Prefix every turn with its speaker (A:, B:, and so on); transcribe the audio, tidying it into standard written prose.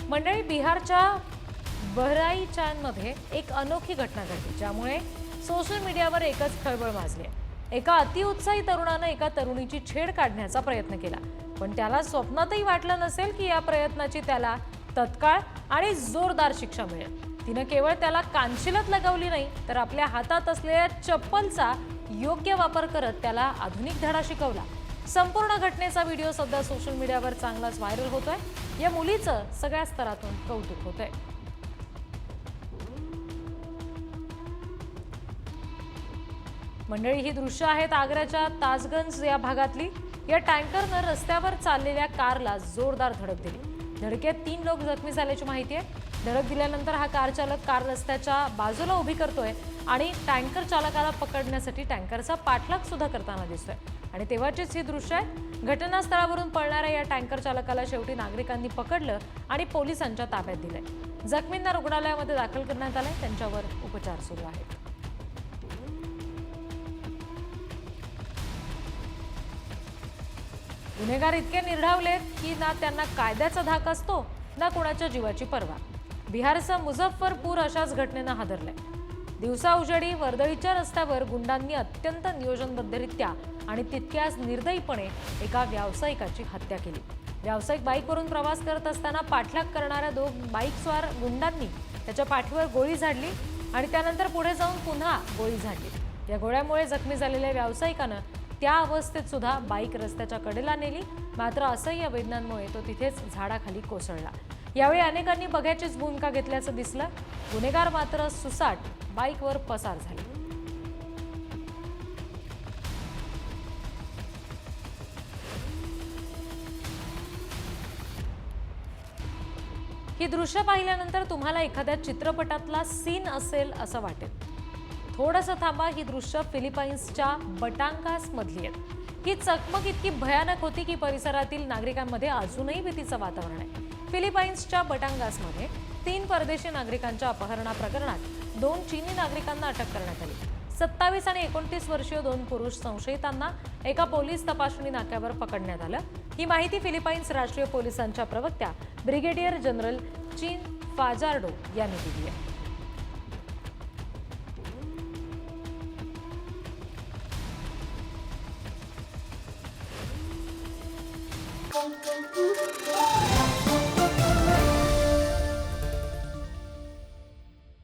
A: मंडळी, बिहारच्या बहराईचमध्ये एक अनोखी घटना घडली, ज्यामुळे सोशल मीडियावर एकच खळबळ माजली आहे। एका अतिउत्साही तरुणाने एका तरुणीची छेड काढण्याचा प्रयत्न केला, पण त्याला स्वप्नातही वाटलं नसेल की या प्रयत्नाची त्याला तत्काळ आणि जोरदार शिक्षा मिळेल। तिने केवळ त्याला कानशिलत लगवली नाही, तर आपल्या हातात असलेल्या चप्पलचा योग्य वापर करत त्याला आधुनिक धडा शिकवला। संपूर्ण घटनेचा व्हिडिओ सध्या सोशल मीडियावर चांगलाच व्हायरल होतोय। या मुलीचं सगळ्या स्तरातून कौतुक होतंय। मंडळी, ही दृश्य आहेत आग्र्याच्या ताजगंज या भागातली। या टँकरनं रस्त्यावर चाललेल्या कारला जोरदार धडक दिली। धडकेत 3 लोक जखमी झाल्याची माहिती आहे। धडक दिल्यानंतर हा कार चालक कार रस्त्याच्या बाजूला उभी करतोय आणि टँकर चालकाला पकडण्यासाठी टँकरचा पाठलाग सुद्धा करताना दिसतोय। आणि तेव्हाचीच ही दृश्य आहे। घटनास्थळावरून पळणाऱ्या या टँकर चालकाला शेवटी नागरिकांनी पकडलं आणि पोलिसांच्या ताब्यात दिलंय। जखमींना रुग्णालयामध्ये दाखल करण्यात आलंय, त्यांच्यावर उपचार सुरू आहेत। गुन्हेगार इतके निर्ढावलेत की ना त्यांना कायद्याचा धाक असतो, ना कोणाच्या जीवाची पर्वा। बिहारचा मुझफ्फरपूर अशाच घटनेनं हादरलंय। दिवसा उजेडी वर्दळीच्या रस्त्यावर गुंडांनी अत्यंत नियोजनबद्धरित्या आणि तितक्याच निर्दयीपणे एका व्यावसायिकाची हत्या केली। व्यावसायिक बाईकवरून प्रवास करत असताना पाठलाग करणाऱ्या 2 बाईकस्वार गुंडांनी त्याच्या पाठीवर गोळी झाडली आणि त्यानंतर पुढे जाऊन पुन्हा गोळी झाडली। या गोळ्यामुळे जखमी झालेल्या व्यावसायिकानं त्या अवस्थेत सुद्धा बाईक रस्त्याच्या कडेला नेली, मात्र असह्य वेदनांमुळे तो तिथेच झाडाखाली कोसळला। यावेळी अनेकांनी बघ्याचीच भूमिका घेतल्याचं दिसलं। गुन्हेगार मात्र सुसाट बाईकवर पसार झाले। ही दृश्य पाहिल्यानंतर तुम्हाला एखाद्या चित्रपटातला सीन असेल असं वाटेल। थोडंसं थांबा, ही दृश्य फिलिपाईन्सच्या बटांगास मधली आहेत। ही चकमक इतकी भयानक होती की परिसरातील नागरिकांमध्ये अजूनही भीतीचं वातावरण आहे। फिलिपाईन्सच्या बटांगासमध्ये 3 परदेशी नागरिकांच्या अपहरणा प्रकरणात 2 चीनी नागरिकांना अटक करण्यात आली। 27 आणि 29 वर्षीय 2 पुरुष संशयितांना एका पोलीस तपासणी नाक्यावर पकडण्यात आलं। ही माहिती फिलिपाईन्स राष्ट्रीय पोलिसांच्या प्रवक्त्या ब्रिगेडियर जनरल चिन फाजार्डो यांनी दिली आहे।